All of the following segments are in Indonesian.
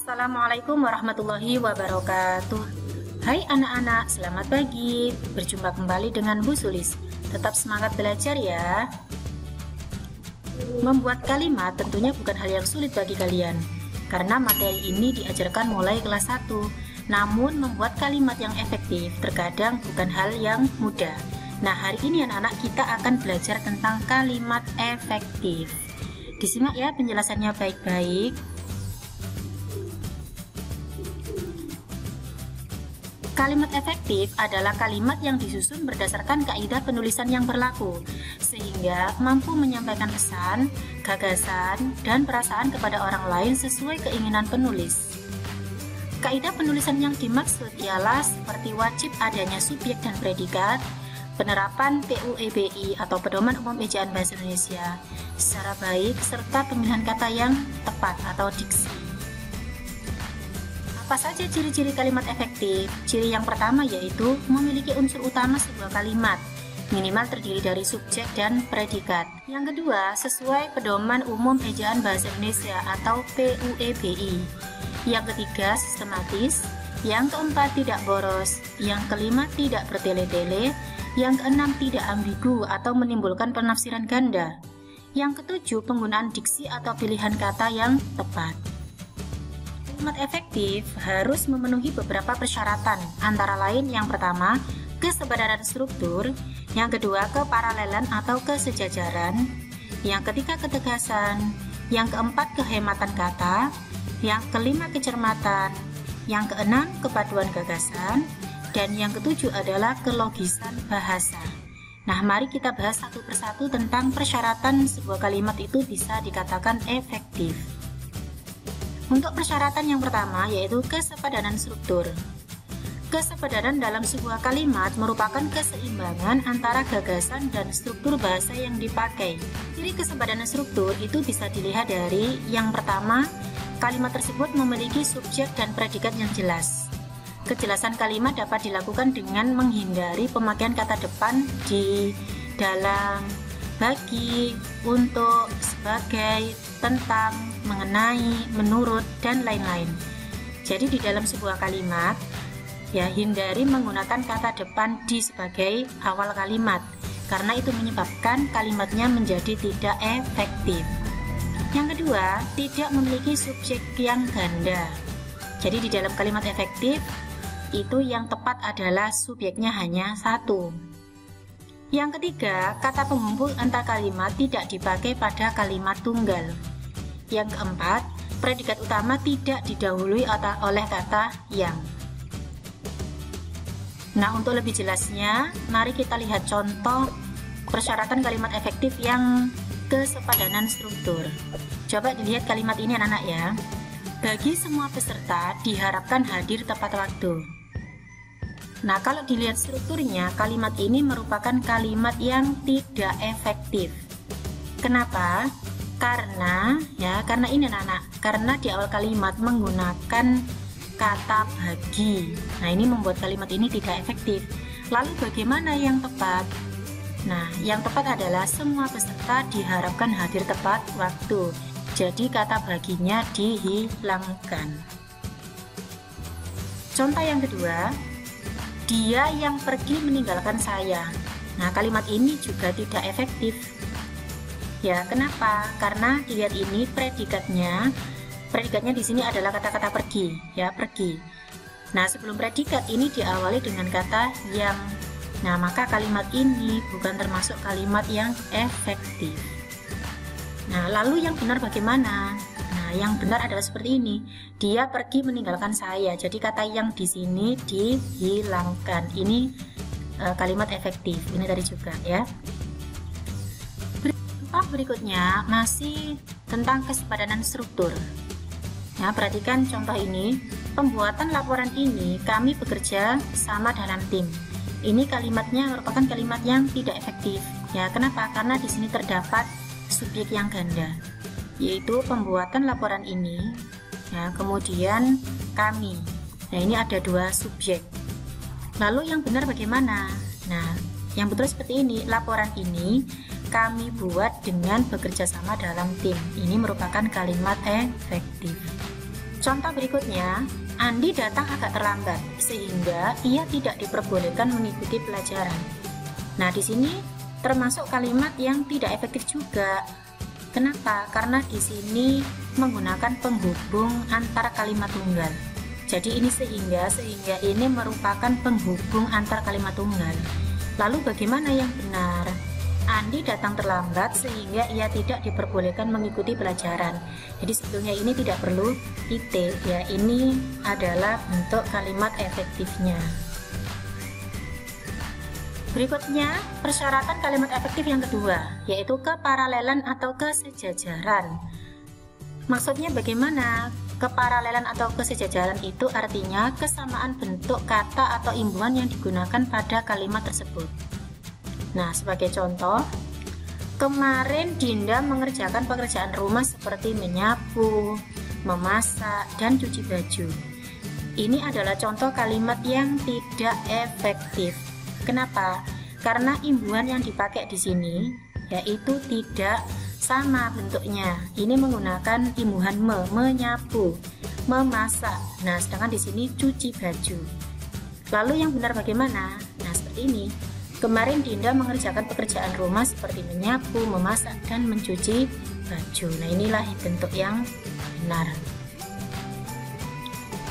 Assalamualaikum warahmatullahi wabarakatuh. Hai anak-anak, selamat pagi. Berjumpa kembali dengan Bu Sulis. Tetap semangat belajar ya. Membuat kalimat tentunya bukan hal yang sulit bagi kalian, karena materi ini diajarkan mulai kelas 1. Namun membuat kalimat yang efektif terkadang bukan hal yang mudah. Nah, hari ini anak-anak kita akan belajar tentang kalimat efektif. Disimak ya penjelasannya baik-baik. Kalimat efektif adalah kalimat yang disusun berdasarkan kaidah penulisan yang berlaku, sehingga mampu menyampaikan pesan, gagasan, dan perasaan kepada orang lain sesuai keinginan penulis. Kaidah penulisan yang dimaksud ialah seperti wajib adanya subjek dan predikat, penerapan PUEBI atau Pedoman Umum Ejaan Bahasa Indonesia secara baik, serta pemilihan kata yang tepat atau diksi. Apa saja ciri-ciri kalimat efektif? Ciri yang pertama yaitu memiliki unsur utama sebuah kalimat, minimal terdiri dari subjek dan predikat. Yang kedua, sesuai Pedoman Umum Ejaan Bahasa Indonesia atau PUEBI. Yang ketiga, sistematis. Yang keempat, tidak boros. Yang kelima, tidak bertele-tele. Yang keenam, tidak ambigu atau menimbulkan penafsiran ganda. Yang ketujuh, penggunaan diksi atau pilihan kata yang tepat. Kalimat efektif harus memenuhi beberapa persyaratan, antara lain yang pertama, kesepadan struktur, yang kedua, keparalelan atau kesejajaran, yang ketiga, ketegasan, yang keempat, kehematan kata, yang kelima, kecermatan, yang keenam, kepaduan gagasan, dan yang ketujuh adalah kelogisan bahasa. Nah, mari kita bahas satu persatu tentang persyaratan sebuah kalimat itu bisa dikatakan efektif. Untuk persyaratan yang pertama yaitu kesepadanan struktur. Kesepadanan dalam sebuah kalimat merupakan keseimbangan antara gagasan dan struktur bahasa yang dipakai. Ciri kesepadanan struktur itu bisa dilihat dari yang pertama, kalimat tersebut memiliki subjek dan predikat yang jelas. Kejelasan kalimat dapat dilakukan dengan menghindari pemakaian kata depan di, dalam, bagi, untuk, sebagai, tentang, mengenai, menurut, dan lain-lain. Jadi di dalam sebuah kalimat, ya hindari menggunakan kata depan di sebagai awal kalimat, karena itu menyebabkan kalimatnya menjadi tidak efektif. Yang kedua, tidak memiliki subjek yang ganda. Jadi di dalam kalimat efektif, itu yang tepat adalah subjeknya hanya satu. Yang ketiga, kata penghubung antar kalimat tidak dipakai pada kalimat tunggal. Yang keempat, predikat utama tidak didahului oleh kata yang. Nah, untuk lebih jelasnya, mari kita lihat contoh persyaratan kalimat efektif yang kesepadanan struktur. Coba dilihat kalimat ini anak-anak ya. Bagi semua peserta diharapkan hadir tepat waktu. Nah, kalau dilihat strukturnya, kalimat ini merupakan kalimat yang tidak efektif. Kenapa? Karena ini anak-anak, karena di awal kalimat menggunakan kata bagi. Nah, ini membuat kalimat ini tidak efektif. Lalu bagaimana yang tepat? Nah, yang tepat adalah semua peserta diharapkan hadir tepat waktu. Jadi kata baginya dihilangkan. Contoh yang kedua, dia yang pergi meninggalkan saya. Nah, kalimat ini juga tidak efektif. Ya, kenapa? Karena dilihat ini predikatnya di sini adalah kata-kata pergi, ya, pergi. Nah, sebelum predikat ini diawali dengan kata yang. Nah, maka kalimat ini bukan termasuk kalimat yang efektif. Nah, lalu yang benar bagaimana? Nah, yang benar adalah seperti ini. Dia pergi meninggalkan saya. Jadi kata yang di sini dihilangkan. Ini kalimat efektif. Ini tadi juga ya. Berikutnya masih tentang kesepadanan struktur. Nah, perhatikan contoh ini. Pembuatan laporan ini kami bekerja sama dalam tim. Ini kalimatnya merupakan kalimat yang tidak efektif. Ya, kenapa? Karena di sini terdapat subjek yang ganda, yaitu pembuatan laporan ini. Ya, kemudian kami. Nah, ini ada dua subjek. Lalu yang benar bagaimana? Nah, yang betul seperti ini. Laporan ini kami buat dengan bekerja sama dalam tim. Ini merupakan kalimat efektif. Contoh berikutnya, Andi datang agak terlambat sehingga ia tidak diperbolehkan mengikuti pelajaran. Nah, di sini termasuk kalimat yang tidak efektif juga. Kenapa? Karena di sini menggunakan penghubung antar kalimat tunggal. Jadi ini sehingga ini merupakan penghubung antar kalimat tunggal. Lalu bagaimana yang benar? Andi datang terlambat sehingga ia tidak diperbolehkan mengikuti pelajaran. Jadi sebetulnya ini tidak perlu IT ya, ini adalah bentuk kalimat efektifnya. Berikutnya, persyaratan kalimat efektif yang kedua, yaitu keparalelan atau kesejajaran. Maksudnya bagaimana? Keparalelan atau kesejajaran itu artinya kesamaan bentuk kata atau imbuhan yang digunakan pada kalimat tersebut. Nah, sebagai contoh, kemarin Dinda mengerjakan pekerjaan rumah seperti menyapu, memasak, dan cuci baju. Ini adalah contoh kalimat yang tidak efektif. Kenapa? Karena imbuhan yang dipakai di sini yaitu tidak sama bentuknya. Ini menggunakan imbuhan menyapu, memasak. Nah, sedangkan di sini cuci baju. Lalu yang benar bagaimana? Nah, seperti ini. Kemarin Dinda mengerjakan pekerjaan rumah seperti menyapu, memasak, dan mencuci baju. Nah, inilah bentuk yang benar.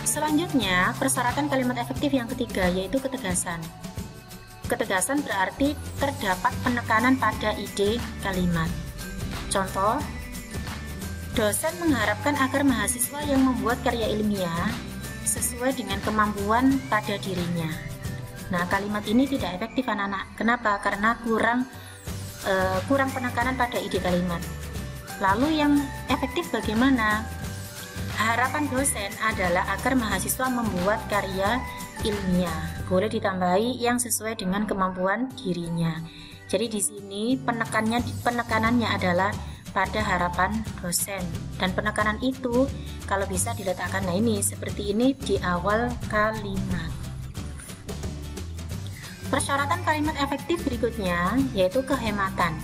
Selanjutnya, persyaratan kalimat efektif yang ketiga yaitu ketegasan. Ketegasan berarti terdapat penekanan pada ide kalimat. Contoh, dosen mengharapkan agar mahasiswa yang membuat karya ilmiah sesuai dengan kemampuan pada dirinya. Nah, kalimat ini tidak efektif anak-anak. Kenapa? Karena kurang penekanan pada ide kalimat. Lalu yang efektif bagaimana? Harapan dosen adalah agar mahasiswa membuat karya ilmiah. Boleh ditambahi yang sesuai dengan kemampuan dirinya. Jadi di sini penekanannya adalah pada harapan dosen. Dan penekanan itu kalau bisa diletakkan, nah ini seperti ini di awal kalimat. Persyaratan kalimat efektif berikutnya yaitu kehematan.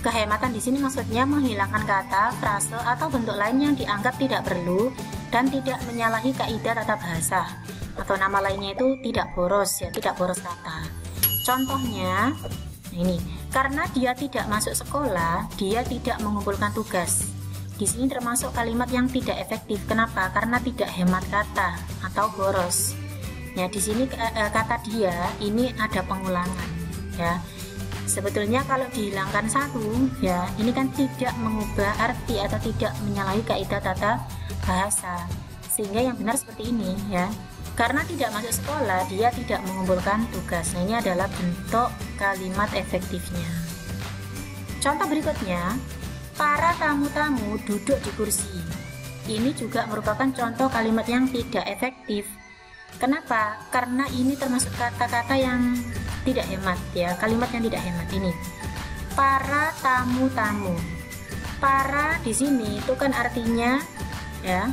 Kehematan di sini maksudnya menghilangkan kata, frase, atau bentuk lain yang dianggap tidak perlu dan tidak menyalahi kaidah tata bahasa. Atau nama lainnya itu tidak boros ya, tidak boros kata. Contohnya, ini karena dia tidak masuk sekolah, dia tidak mengumpulkan tugas. Di sini termasuk kalimat yang tidak efektif. Kenapa? Karena tidak hemat kata atau boros. Ya, di sini kata dia ini ada pengulangan ya. Sebetulnya kalau dihilangkan satu ya, ini kan tidak mengubah arti atau tidak menyalahi kaidah tata bahasa. Sehingga yang benar seperti ini ya. Karena tidak masuk sekolah, dia tidak mengumpulkan tugas. Nah, ini adalah bentuk kalimat efektifnya. Contoh berikutnya, para tamu-tamu duduk di kursi. Ini juga merupakan contoh kalimat yang tidak efektif. Kenapa? Karena ini termasuk kata-kata yang tidak hemat ya, kalimat yang tidak hemat ini. Para tamu-tamu. Para di sini itu kan artinya ya.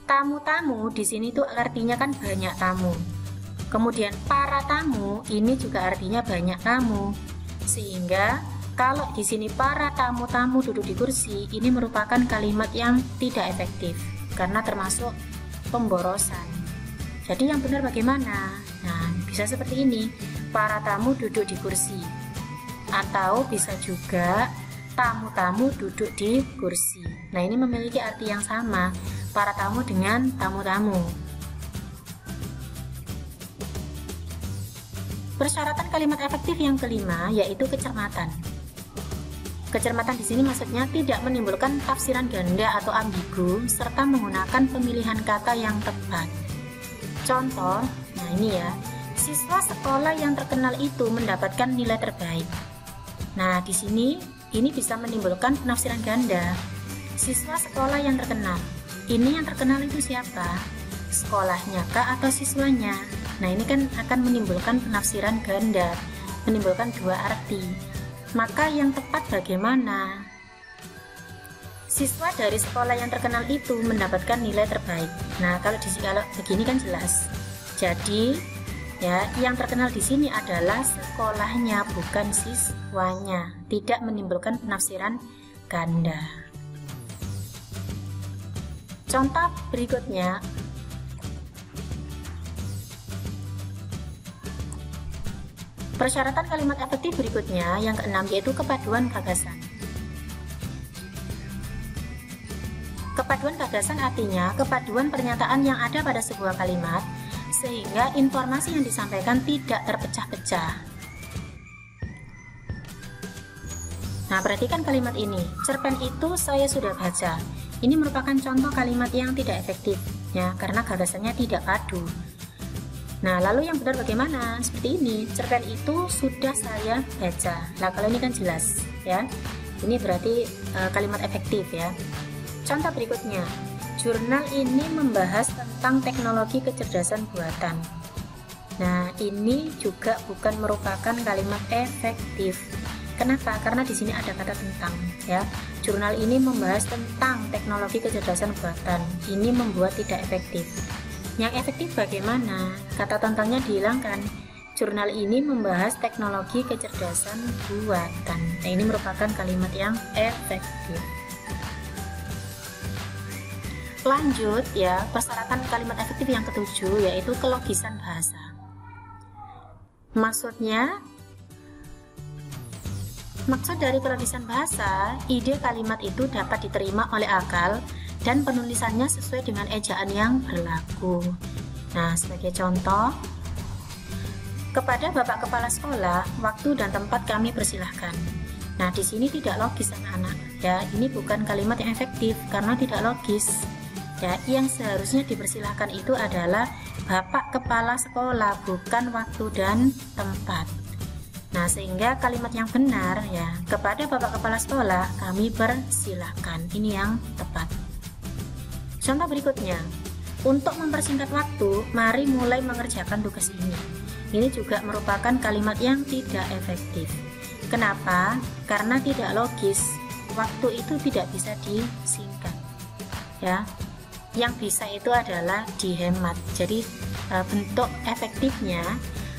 Tamu-tamu di sini tuh artinya kan banyak tamu. Kemudian para tamu ini juga artinya banyak tamu. Sehingga kalau di sini para tamu-tamu duduk di kursi, ini merupakan kalimat yang tidak efektif karena termasuk pemborosan. Jadi yang benar bagaimana? Nah, bisa seperti ini. Para tamu duduk di kursi. Atau bisa juga tamu-tamu duduk di kursi. Nah, ini memiliki arti yang sama. Para tamu dengan tamu-tamu. Persyaratan kalimat efektif yang kelima yaitu kecermatan. Kecermatan di sini maksudnya tidak menimbulkan tafsiran ganda atau ambigu serta menggunakan pemilihan kata yang tepat. Contoh, nah ini ya, siswa sekolah yang terkenal itu mendapatkan nilai terbaik. Nah, di sini ini bisa menimbulkan penafsiran ganda. Siswa sekolah yang terkenal. Ini yang terkenal itu siapa? Sekolahnya kah atau siswanya? Nah, ini kan akan menimbulkan penafsiran ganda, menimbulkan dua arti. Maka yang tepat bagaimana? Siswa dari sekolah yang terkenal itu mendapatkan nilai terbaik. Nah, kalau begini kan jelas. Jadi, ya, yang terkenal di sini adalah sekolahnya, bukan siswanya. Tidak menimbulkan penafsiran ganda. Contoh berikutnya, persyaratan kalimat efektif berikutnya yang keenam yaitu kepaduan gagasan. Kepaduan gagasan artinya kepaduan pernyataan yang ada pada sebuah kalimat sehingga informasi yang disampaikan tidak terpecah-pecah. Nah, perhatikan kalimat ini. Cerpen itu saya sudah baca. Ini merupakan contoh kalimat yang tidak efektif ya, karena gagasannya tidak padu. Nah, lalu yang benar bagaimana? Seperti ini, cerpen itu sudah saya baca. Nah, kalau ini kan jelas ya. Ini berarti kalimat efektif ya. Contoh berikutnya, jurnal ini membahas tentang teknologi kecerdasan buatan. Nah, ini juga bukan merupakan kalimat efektif. Kenapa? Karena di sini ada kata tentang ya. Jurnal ini membahas tentang teknologi kecerdasan buatan. Ini membuat tidak efektif. Yang efektif bagaimana? Kata tentangnya dihilangkan. Jurnal ini membahas teknologi kecerdasan buatan. Nah, ini merupakan kalimat yang efektif. Lanjut ya, persyaratan kalimat efektif yang ketujuh yaitu kelogisan bahasa. Maksud dari kelogisan bahasa, ide kalimat itu dapat diterima oleh akal dan penulisannya sesuai dengan ejaan yang berlaku. Nah, sebagai contoh, kepada Bapak Kepala Sekolah, waktu dan tempat kami persilahkan. Nah, di sini tidak logis anak-anak ya. Ini bukan kalimat yang efektif karena tidak logis. Ya, yang seharusnya dipersilahkan itu adalah Bapak Kepala Sekolah, bukan waktu dan tempat. Nah, sehingga kalimat yang benar ya, kepada Bapak Kepala Sekolah kami persilahkan. Ini yang tepat. Contoh berikutnya, untuk mempersingkat waktu, mari mulai mengerjakan tugas ini. Ini juga merupakan kalimat yang tidak efektif. Kenapa? Karena tidak logis. Waktu itu tidak bisa disingkat. Ya, yang bisa itu adalah dihemat. Jadi bentuk efektifnya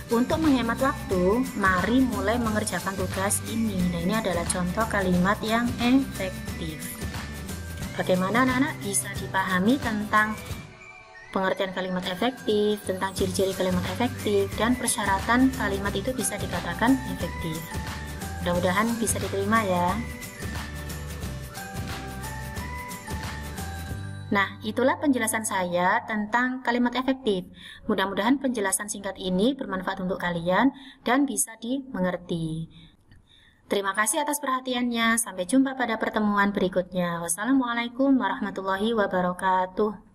untuk menghemat waktu, mari mulai mengerjakan tugas ini. Nah, ini adalah contoh kalimat yang efektif. Bagaimana anak-anak bisa dipahami tentang pengertian kalimat efektif, tentang ciri-ciri kalimat efektif, dan persyaratan kalimat itu bisa dikatakan efektif. Mudah-mudahan bisa diterima ya. Nah, itulah penjelasan saya tentang kalimat efektif. Mudah-mudahan penjelasan singkat ini bermanfaat untuk kalian dan bisa dimengerti. Terima kasih atas perhatiannya. Sampai jumpa pada pertemuan berikutnya. Wassalamualaikum warahmatullahi wabarakatuh.